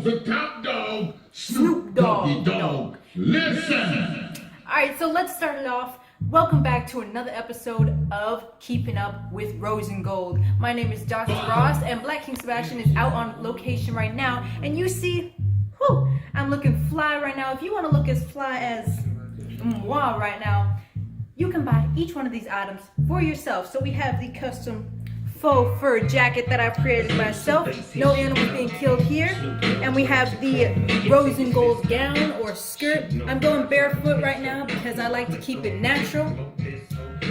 the top dog, Snoop Doggy Dogg. Listen! Alright, so let's start it off. Welcome back to another episode of Keeping Up with Rose and Gold. My name is Dr. Ross, and Black King Sebastian is out on location right now. And you see, I'm looking fly right now. If you want to look as fly as moi right now, you can buy each one of these items for yourself. So we have the custom faux fur jacket that I've created myself. No animals being killed here. And we have the rose and gold gown or skirt. I'm going barefoot right now because I like to keep it natural.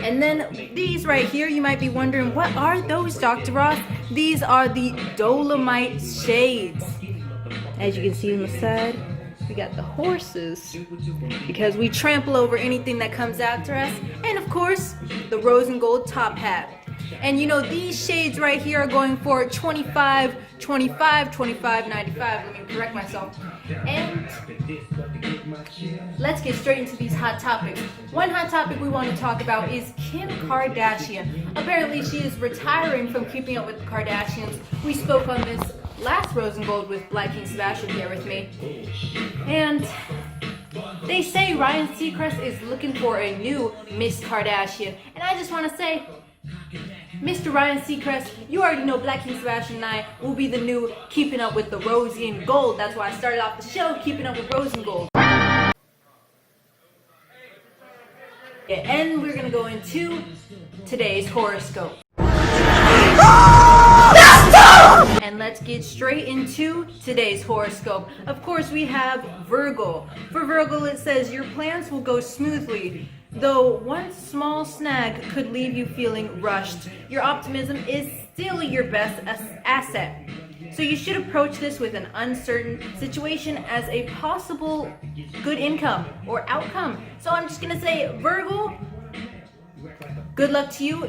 And then these right here, you might be wondering, what are those, Dr. Ross? These are the Dolomite shades. As you can see on the side, we got the horses because we trample over anything that comes after us. And of course, the rose and gold top hat. And you know, these shades right here are going for $25, $25, $25.95. Let me correct myself. And let's get straight into these hot topics. One hot topic we want to talk about is Kim Kardashian. Apparently she is retiring from Keeping Up with the Kardashians. We spoke on this last Rose and Gold with Black King Sebastian here with me. And they say Ryan Seacrest is looking for a new Miss Kardashian. And I just want to say, Mr. Ryan Seacrest, you already know Black King Sebastian and I will be the new Keeping Up with the Rose and Gold. That's why I started off the show, Keeping Up with Rose and Gold. Yeah, and we're going to go into today's horoscope. And let's get straight into today's horoscope. Of course, we have Virgo. For Virgo, it says your plans will go smoothly, though one small snag could leave you feeling rushed. Your optimism is still your best asset. So you should approach this with an uncertain situation as a possible good income or outcome. So I'm just going to say, Virgo, good luck to you.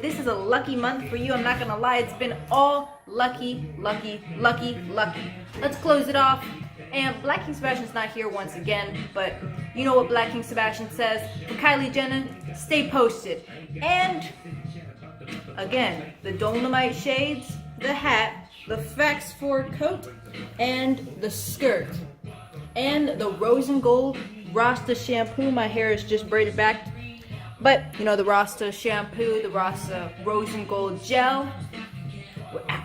This is a lucky month for you. I'm not going to lie. It's been all lucky, lucky, lucky, lucky. Let's close it off. And Black King Sebastian's not here once again, but you know what Black King Sebastian says. For Kylie Jenner, stay posted. And again, the Dolomite shades, the hat, the Fax 4 coat, and the skirt. And the rose and gold Rasta shampoo. My hair is just braided back. But, you know, the Rasta shampoo, the Rasta rose and gold gel. We're out.